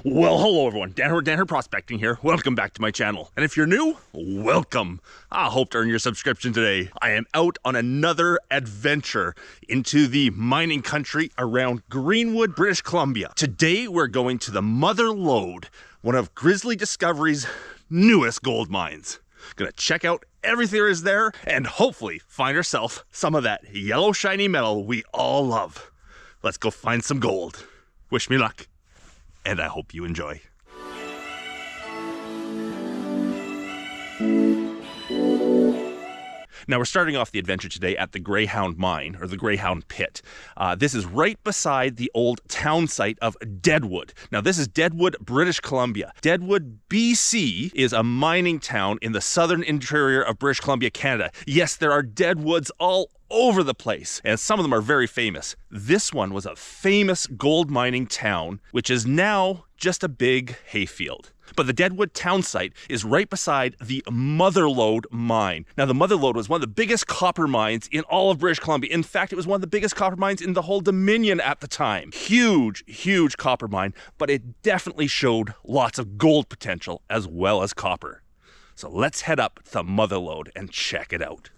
Well, hello everyone, Hurd Prospecting here. Welcome back to my channel. And if you're new, welcome. I hope to earn your subscription today. I am out on another adventure into the mining country around Greenwood, British Columbia. Today we're going to the Motherlode, one of Grizzly Discovery's newest gold mines. Gonna check out everything there is there and hopefully find ourselves some of that yellow shiny metal we all love. Let's go find some gold. Wish me luck. And I hope you enjoy. Now we're starting off the adventure today at the Greyhound Mine, or the Greyhound Pit. This is right beside the old town site of Deadwood. Now this is Deadwood, British Columbia. Deadwood, BC is a mining town in the southern interior of British Columbia, Canada. Yes, there are deadwoods all over the place, and some of them are very famous. This one was a famous gold mining town, which is now just a big hayfield. But the Deadwood town site is right beside the Motherlode mine. Now the Motherlode was one of the biggest copper mines in all of British Columbia. In fact, it was one of the biggest copper mines in the whole Dominion at the time. Huge, huge copper mine, but it definitely showed lots of gold potential as well as copper. So let's head up to the Motherlode and check it out.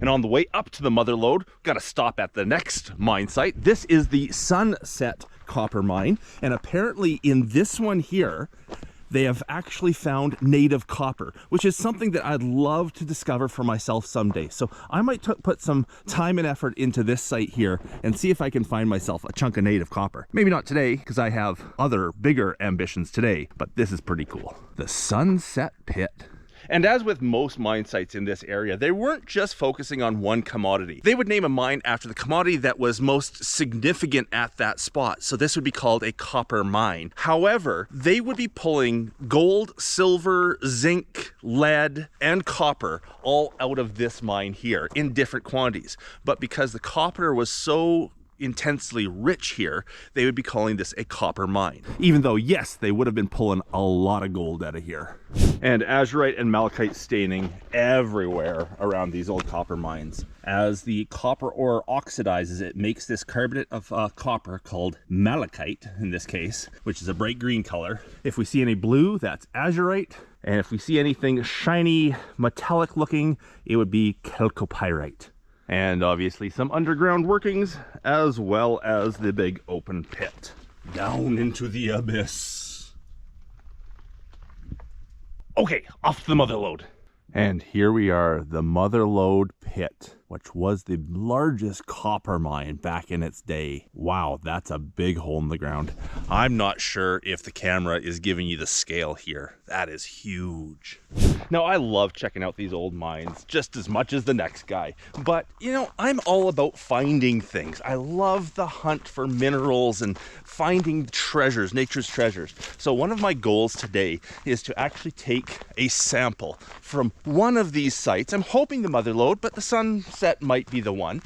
And on the way up to the Motherlode, got to stop at the next mine site. This is the Sunset Copper Mine. And apparently in this one here, they have actually found native copper, which is something that I'd love to discover for myself someday. So I might put some time and effort into this site here and see if I can find myself a chunk of native copper. Maybe not today, because I have other bigger ambitions today, but this is pretty cool. The Sunset Pit. And as with most mine sites in this area, they weren't just focusing on one commodity. They would name a mine after the commodity that was most significant at that spot. So this would be called a copper mine. However, they would be pulling gold, silver, zinc, lead, and copper all out of this mine here in different quantities. But because the copper was so intensely rich here, they would be calling this a copper mine. Even though, yes, they would have been pulling a lot of gold out of here. And azurite and malachite staining everywhere around these old copper mines. As the copper ore oxidizes, it makes this carbonate of copper called malachite, in this case, which is a bright green color. If we see any blue, that's azurite. And if we see anything shiny, metallic looking, it would be chalcopyrite. And obviously some underground workings, as well as the big open pit. Down into the abyss. Okay, off to the Motherlode. And here we are, the Motherlode pit, which was the largest copper mine back in its day. Wow, that's a big hole in the ground. I'm not sure if the camera is giving you the scale here. That is huge. Now, I love checking out these old mines just as much as the next guy. But, you know, I'm all about finding things. I love the hunt for minerals and finding treasures, nature's treasures. So one of my goals today is to actually take a sample from one of these sites. I'm hoping the Motherlode, but the Sunset might be the one.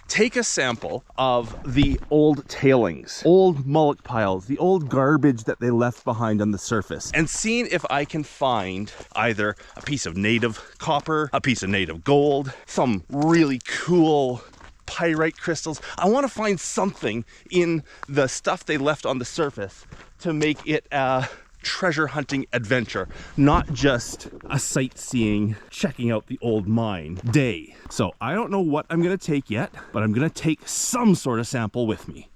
Take a sample of the old tailings, old mullock piles, the old garbage that they left behind on the surface, and seeing if I can find either a piece of native copper, a piece of native gold, some really cool pyrite crystals. I want to find something in the stuff they left on the surface to make it a treasure hunting adventure, not just a sightseeing, checking out the old mine day. So I don't know what I'm gonna take yet, but I'm gonna take some sort of sample with me.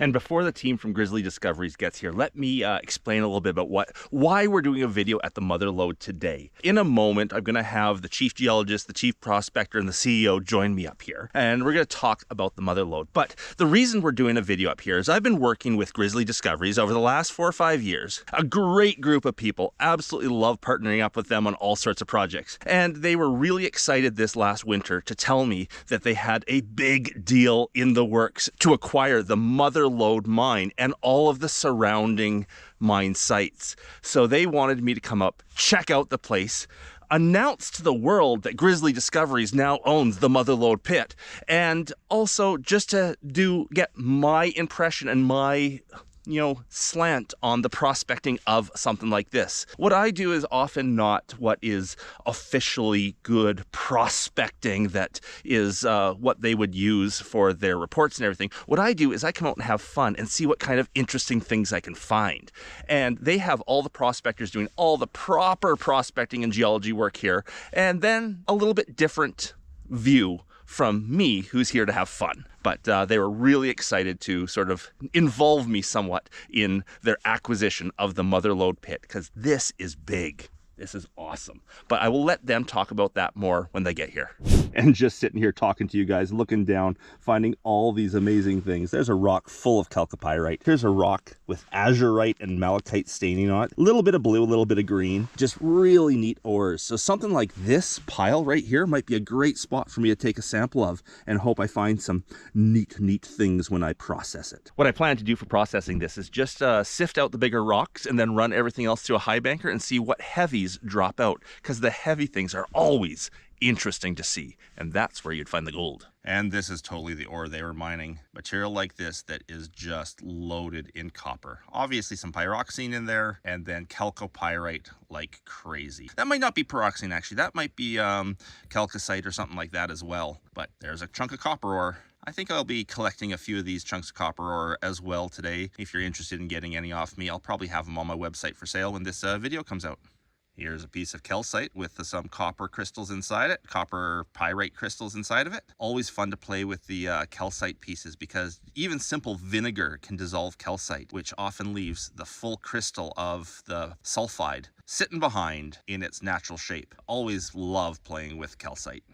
And before the team from Grizzly Discoveries gets here, let me explain a little bit about why we're doing a video at the Motherlode today. In a moment, I'm going to have the chief geologist, the chief prospector, and the CEO join me up here. And we're going to talk about the Motherlode. But the reason we're doing a video up here is I've been working with Grizzly Discoveries over the last 4 or 5 years. A great group of people. Absolutely love partnering up with them on all sorts of projects. And they were really excited this last winter to tell me that they had a big deal in the works to acquire the Motherlode mine and all of the surrounding mine sites. So they wanted me to come up, check out the place, announce to the world that Grizzly Discoveries now owns the Motherlode pit, and also just to get my impression and my slant on the prospecting of something like this. What I do is often not what is officially good prospecting that is what they would use for their reports and everything. What I do is I come out and have fun and see what kind of interesting things I can find. And they have all the prospectors doing all the proper prospecting and geology work here, and then a little bit different view from me, who's here to have fun. But they were really excited to sort of involve me somewhat in their acquisition of the Motherlode pit, because this is big. This is awesome. But I will let them talk about that more when they get here. And just sitting here talking to you guys, looking down, finding all these amazing things. There's a rock full of chalcopyrite. Here's a rock with azurite and malachite staining on it. A little bit of blue, a little bit of green. Just really neat ores. So something like this pile right here might be a great spot for me to take a sample of and hope I find some neat things when I process it. What I plan to do for processing this is just sift out the bigger rocks and then run everything else through a high banker and see what heavies drop out, because the heavy things are always interesting to see, and that's where you'd find the gold. And this is totally the ore they were mining. Material like this that is just loaded in copper. Obviously some pyroxene in there, and then chalcopyrite like crazy. That might not be pyroxene actually, that might be chalcocite or something like that as well. But there's a chunk of copper ore. I think I'll be collecting a few of these chunks of copper ore as well today. If you're interested in getting any off me, I'll probably have them on my website for sale when this video comes out. Here's a piece of calcite with some copper crystals inside it, copper pyrite crystals inside of it. Always fun to play with the calcite pieces, because even simple vinegar can dissolve calcite, which often leaves the full crystal of the sulfide sitting behind in its natural shape. Always love playing with calcite.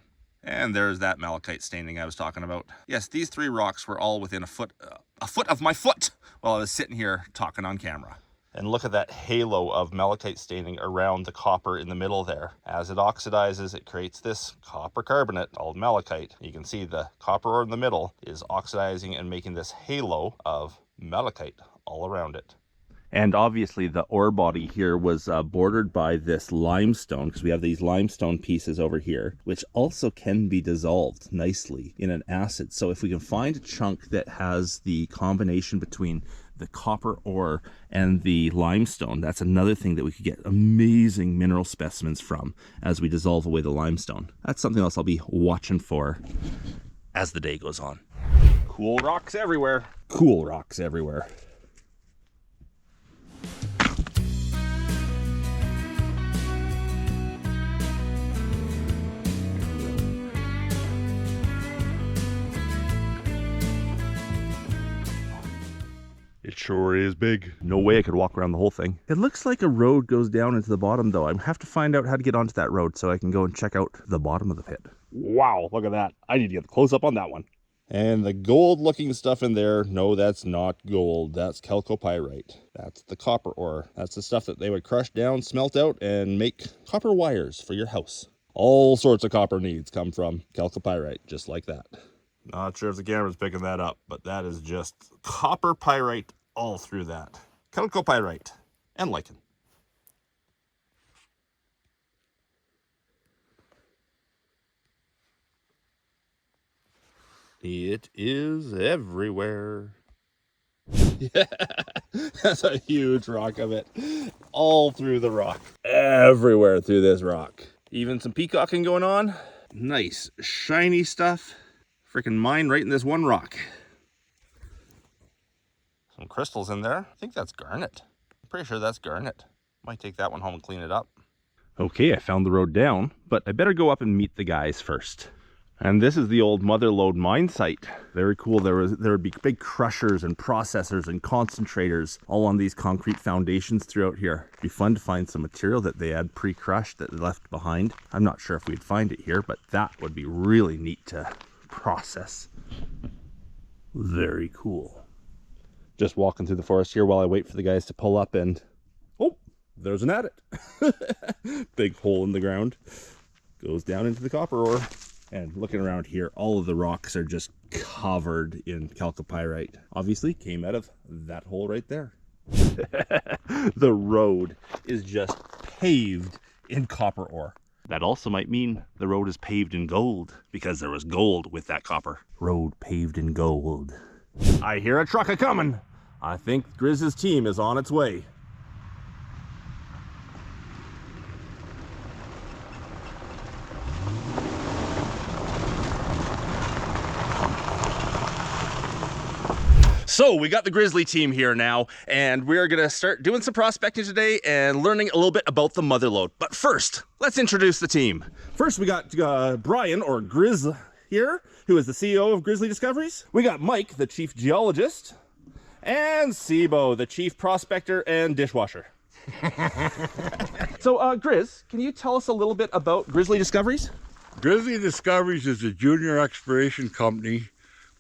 And there's that malachite staining I was talking about. Yes, these three rocks were all within a foot of my foot while I was sitting here talking on camera. And look at that halo of malachite staining around the copper in the middle there. As it oxidizes, it creates this copper carbonate called malachite. You can see the copper ore in the middle is oxidizing and making this halo of malachite all around it. And obviously the ore body here was bordered by this limestone, because we have these limestone pieces over here, which also can be dissolved nicely in an acid. So if we can find a chunk that has the combination between the copper ore and the limestone, that's another thing that we could get amazing mineral specimens from as we dissolve away the limestone. That's something else I'll be watching for as the day goes on. Cool rocks everywhere. Cool rocks everywhere. It sure is big. No way I could walk around the whole thing. It looks like a road goes down into the bottom though. I have to find out how to get onto that road so I can go and check out the bottom of the pit. Wow, look at that. I need to get a close up on that one. And the gold looking stuff in there, no, that's not gold. That's chalcopyrite. That's the copper ore. That's the stuff that they would crush down, smelt out, and make copper wires for your house. All sorts of copper needs come from chalcopyrite, just like that. Not sure if the camera's picking that up, but that is just copper pyrite all through that. Chalcopyrite and lichen. It is everywhere. Yeah, that's a huge rock of it. All through the rock. Everywhere through this rock. Even some peacocking going on. Nice, shiny stuff. Freaking mine right in this one rock. Some crystals in there. I think that's garnet. I'm pretty sure that's garnet. Might take that one home and clean it up. Okay, I found the road down, but I better go up and meet the guys first. And this is the old Motherlode mine site. Very cool. There would be big crushers and processors and concentrators all on these concrete foundations throughout here. It'd be fun to find some material that they had pre-crushed that they left behind. I'm not sure if we'd find it here, but that would be really neat to process. Very cool. Just walking through the forest here while I wait for the guys to pull up, and oh, there's an adit. Big hole in the ground. Goes down into the copper ore. And looking around here, all of the rocks are just covered in chalcopyrite. Obviously came out of that hole right there. The road is just paved in copper ore. That also might mean the road is paved in gold, because there was gold with that copper. Road paved in gold. I hear a truck a-coming. I think Grizz's team is on its way. So we got the Grizzly team here now, and we're gonna start doing some prospecting today and learning a little bit about the Motherlode. But first, let's introduce the team. First, we got Brian, or Grizz, here, who is the CEO of Grizzly Discoveries. We got Mike, the chief geologist, and Sibo, the chief prospector and dishwasher. So, Grizz, can you tell us a little bit about Grizzly Discoveries? Grizzly Discoveries is a junior exploration company.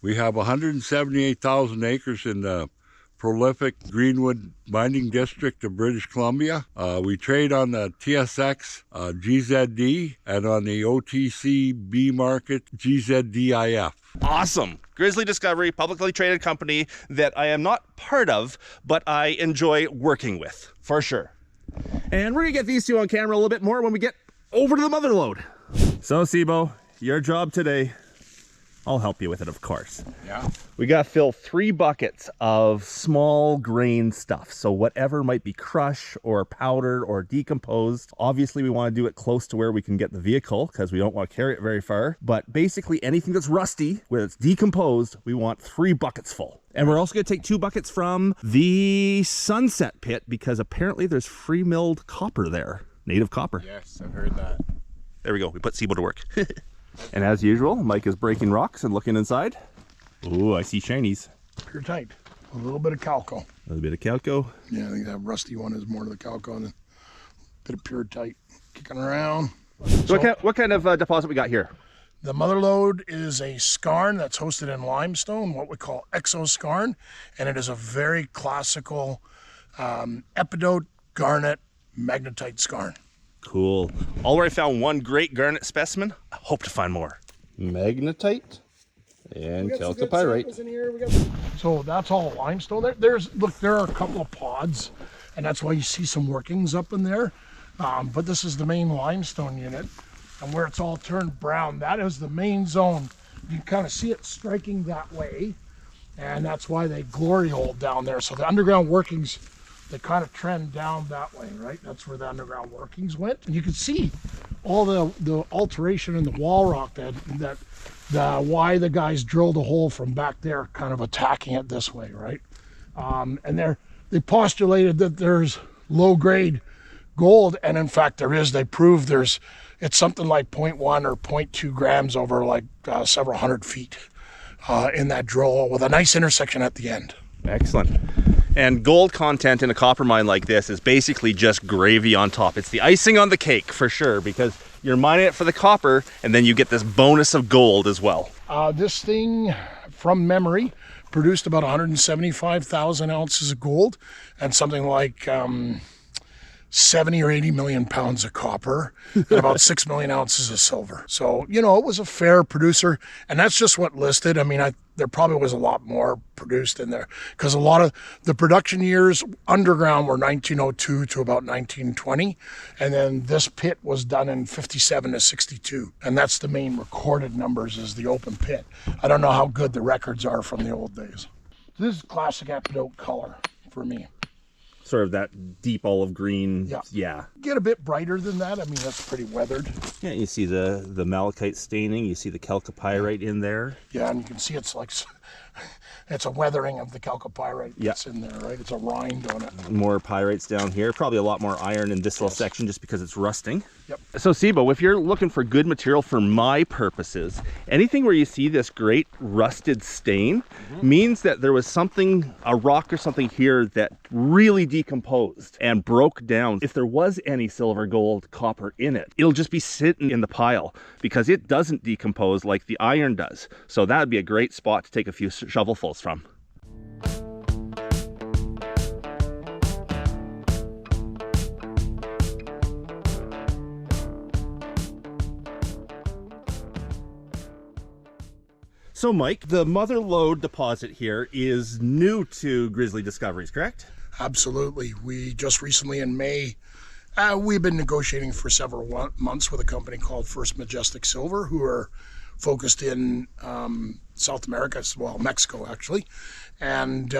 We have 178,000 acres in the prolific Greenwood mining district of British Columbia. We trade on the TSX GZD and on the OTCB market GZDIF. Awesome. Grizzly Discovery, publicly traded company that I am not part of, but I enjoy working with, for sure. And we're gonna get these two on camera a little bit more when we get over to the Motherlode. So, Sibo, your job today, I'll help you with it, of course. Yeah. We got to fill 3 buckets of small grain stuff. So whatever might be crushed or powdered or decomposed. Obviously, we want to do it close to where we can get the vehicle because we don't want to carry it very far. But basically anything that's rusty, where it's decomposed, we want 3 buckets full. And we're also going to take 2 buckets from the Sunset pit because apparently there's free milled copper there. Native copper. Yes, I've heard that. There we go. We put Sibo to work. And as usual, Mike is breaking rocks and looking inside. Ooh, I see shinies. Pure tight. A little bit of Calco. A little bit of Calco. Yeah, I think that rusty one is more to the Calco and a bit of pure tight. Kicking around. So what kind of deposit we got here? The Motherlode is a skarn that's hosted in limestone, what we call exoskarn, and it is a very classical epidote garnet magnetite skarn. Cool. Already found 1 great garnet specimen. I hope to find more. Magnetite and chalcopyrite. So that's all limestone. Look, there are a couple of pods, and that's why you see some workings up in there. But this is the main limestone unit, and where it's all turned brown, that is the main zone. You can kind of see it striking that way, and that's why they glory hole down there. So the underground workings, they kind of trend down that way, right? That's where the underground workings went. And you can see all the alteration in the wall rock why the guys drilled a hole from back there, kind of attacking it this way, right? And they postulated that there's low grade gold, and in fact there is. They proved it's something like 0.1 or 0.2 grams over like several hundred feet in that drill hole with a nice intersection at the end. Excellent. And gold content in a copper mine like this is basically just gravy on top. It's the icing on the cake for sure, because you're mining it for the copper and then you get this bonus of gold as well. This thing, from memory, produced about 175,000 ounces of gold and something like 70 or 80 million pounds of copper and about 6 million ounces of silver. So, you know, it was a fair producer, and that's just what listed. I mean, there probably was a lot more produced in there because a lot of the production years underground were 1902 to about 1920. And then this pit was done in 57 to 62. And that's the main recorded numbers, is the open pit. I don't know how good the records are from the old days. This is classic epidote color for me. Sort of that deep olive green. Yeah. Get a bit brighter than that. I mean, that's pretty weathered. Yeah, you see the malachite staining. You see the chalcopyrite in there. Yeah, and you can see it's like, it's a weathering of the chalcopyrite that's in there, right? It's a rind on it. More pyrites down here. Probably a lot more iron in this little section just because it's rusting. Yep. So Sibo, if you're looking for good material for my purposes, anything where you see this great rusted stain means that there was something, a rock or something here that really decomposed and broke down. If there was any silver, gold, copper in it, it'll just be sitting in the pile because it doesn't decompose like the iron does. So that would be a great spot to take a few shovelfuls from. So Mike, the Motherlode deposit here is new to Grizzly Discoveries, correct? Absolutely. We just recently in May, we've been negotiating for several months with a company called First Majestic Silver, who are focused in South America, well, Mexico actually. And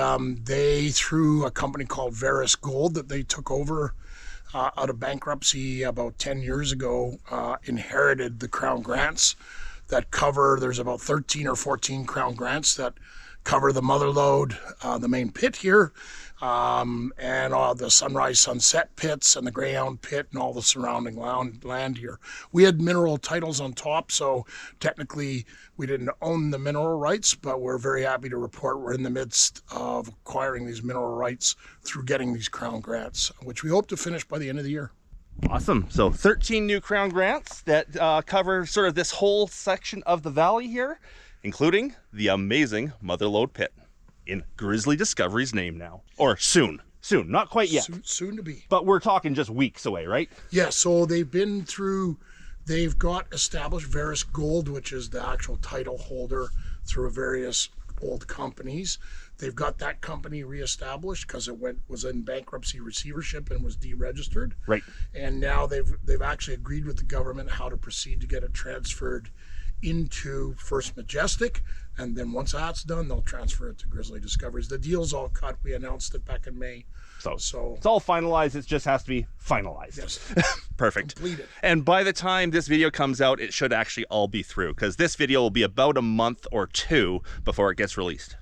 they, through a company called Veris Gold that they took over out of bankruptcy about 10 years ago, inherited the Crown Grants that cover, there's about 13 or 14 Crown Grants that cover the Motherlode, the main pit here, and all the Sunrise Sunset pits and the Greyhound pit and all the surrounding land here. We had mineral titles on top, so technically we didn't own the mineral rights, but we're very happy to report we're in the midst of acquiring these mineral rights through getting these Crown Grants, which we hope to finish by the end of the year. Awesome. So 13 new Crown Grants that cover sort of this whole section of the valley here, including the amazing Motherlode pit in Grizzly Discovery's name now. Or soon. Soon. Not quite yet. Soon to be. But we're talking just weeks away, right? Yeah, so they've got established Veris Gold, which is the actual title holder through various old companies. They've got that company reestablished because it was in bankruptcy receivership and was deregistered. Right. And now they've actually agreed with the government how to proceed to get it transferred into first Majestic, and then once that's done, they'll transfer it to Grizzly Discoveries. The deal's all cut. We announced it back in May. So it's all finalized. It just has to be finalized. Yes. Perfect. Completed. And by the time this video comes out, it should actually all be through, because this video will be about a month or two before it gets released.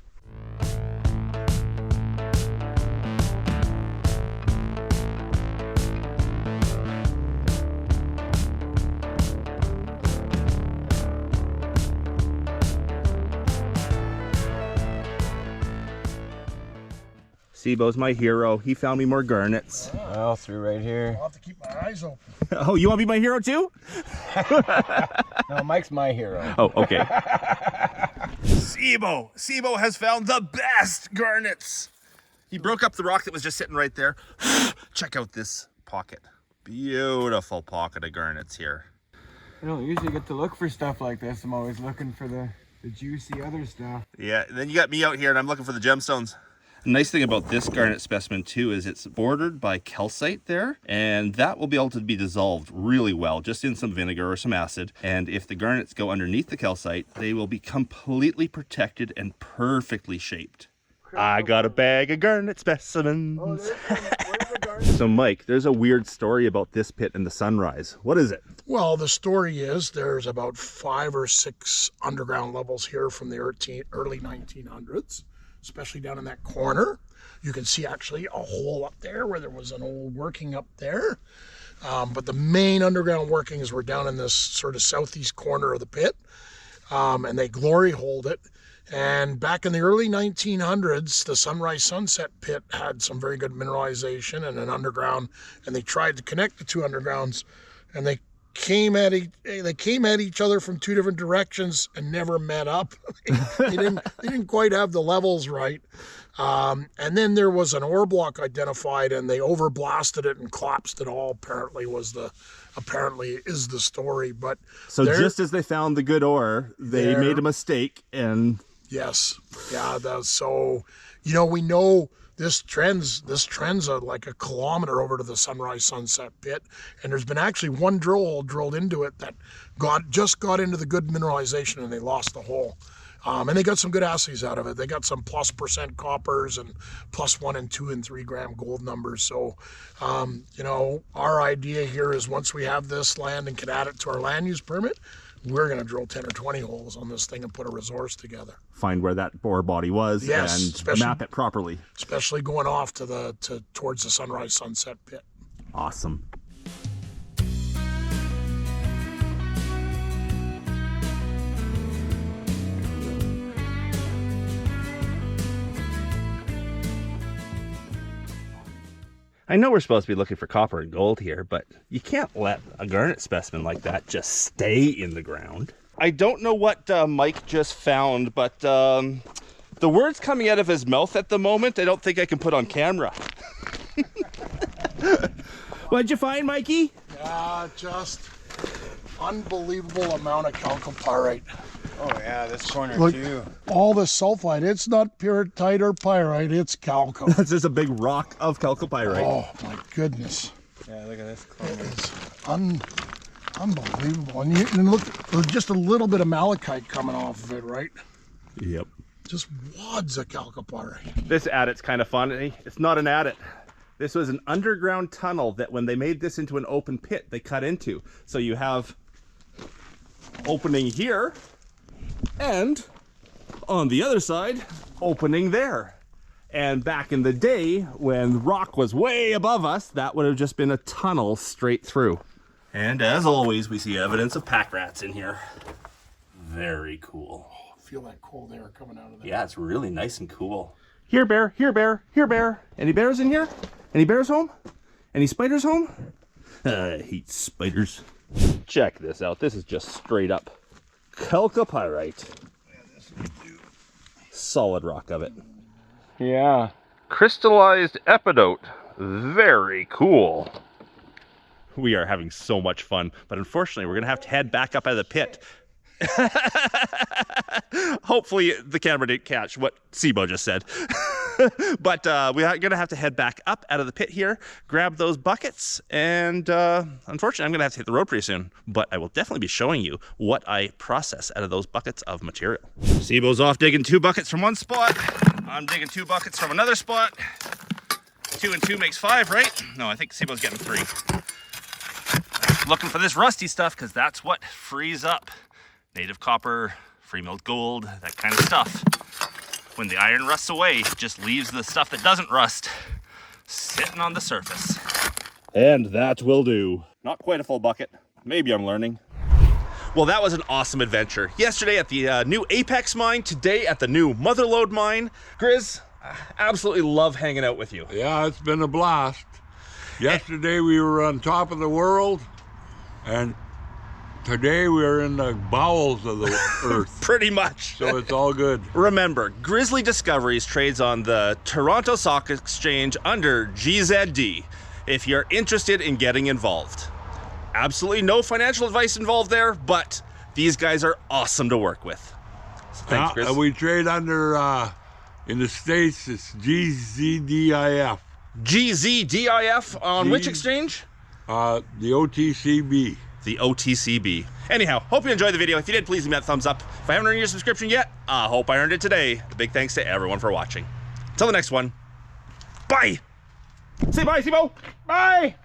Sibo's my hero. He found me more garnets. Well, through right here. I'll have to keep my eyes open. Oh, you want to be my hero too? No, Mike's my hero. Oh, okay. Sibo has found the best garnets. He broke up the rock that was just sitting right there. Check out this pocket. Beautiful pocket of garnets here. I don't usually get to look for stuff like this. I'm always looking for the juicy other stuff. Yeah, and then you got me out here and I'm looking for the gemstones. The nice thing about this garnet specimen too is it's bordered by calcite there, and that will be able to be dissolved really well just in some vinegar or some acid. And if the garnets go underneath the calcite, they will be completely protected and perfectly shaped. I got a bag of garnet specimens. Oh, So Mike, there's a weird story about this pit and the Sunrise. What is it? Well, the story is there's about 5 or 6 underground levels here from the early 1900s. Especially down in that corner. You can see actually a hole up there where there was an old working up there. But the main underground workings were down in this sort of southeast corner of the pit. And they glory holed it. And back in the early 1900s, the Sunrise Sunset pit had some very good mineralization and an underground. And they tried to connect the two undergrounds. And they came at each other from 2 different directions and never met up. they didn't quite have the levels right. And then there was an ore block identified, and they overblasted it and collapsed it all. Apparently is the story. But so just as they found the good ore, they made a mistake and yes, yeah. So we know. This trends like a kilometer over to the Sunrise Sunset pit, and there's been actually one drill hole drilled into it that just got into the good mineralization, and they lost the hole. And they got some good assays out of it. They got some +% coppers and +1 and 2 and 3 gram gold numbers. So, our idea here is once we have this land and can add it to our land use permit, we're going to drill 10 or 20 holes on this thing and put a resource together. Find where that ore body was, yes, and map it properly. Especially going off towards the Sunrise Sunset pit. Awesome. I know we're supposed to be looking for copper and gold here, but you can't let a garnet specimen like that just stay in the ground. I don't know what Mike just found, but the words coming out of his mouth at the moment, I don't think I can put on camera. What'd you find, Mikey? Just unbelievable amount of chalcopyrite. Oh yeah, this corner too. All the sulfide, it's not pyrrhotite or pyrite, it's calco. It's just a big rock of chalcopyrite. Oh my goodness. Yeah, look at this corner. It's Unbelievable. And look, there's just a little bit of malachite coming off of it, right? Yep. Just wads of chalcopyrite. This adit's kind of funny. It's not an adit. This was an underground tunnel that when they made this into an open pit, they cut into. So you have opening here and on the other side, opening there. And back in the day when rock was way above us, that would have just been a tunnel straight through. And as always, we see evidence of pack rats in here. Very cool. Feel that cold air coming out of there. Yeah, it's really nice and cool. Here, bear. Here, bear. Here, bear. Any bears in here? Any bears home? Any spiders home? I hate spiders. Check this out. This is just straight up chalcopyrite. Yeah, this would do. Solid rock of it. Yeah. Crystallized epidote. Very cool. We are having so much fun, but unfortunately we're going to have to head back up out of the pit. Hopefully the camera didn't catch what Sibo just said. But we are going to have to head back up out of the pit here, grab those buckets, and unfortunately I'm going to have to hit the road pretty soon. But I will definitely be showing you what I process out of those buckets of material. Sibo's off digging 2 buckets from one spot. I'm digging 2 buckets from another spot. 2 and 2 makes 5, right? No, I think Sibo's getting 3. Looking for this rusty stuff because that's what frees up. Native copper, free milled gold, that kind of stuff. When the iron rusts away, it just leaves the stuff that doesn't rust sitting on the surface. And that will do. Not quite a full bucket. Maybe I'm learning. Well, that was an awesome adventure. Yesterday at the new Apex mine, today at the new Motherlode mine. Grizz, I absolutely love hanging out with you. Yeah, it's been a blast. Yesterday we were on top of the world, and today we're in the bowels of the earth. Pretty much. So it's all good. Remember, Grizzly Discoveries trades on the Toronto Stock Exchange under GZD if you're interested in getting involved. Absolutely no financial advice involved there, but these guys are awesome to work with. So thanks, Grizz. We trade under, in the States, it's GZDIF. GZDIF on which exchange? The OTCB. The OTCB. Anyhow, hope you enjoyed the video. If you did, please leave me that thumbs up. If I haven't earned your subscription yet, I hope I earned it today. A big thanks to everyone for watching. Until the next one, bye! Say bye, Sibo! Bye!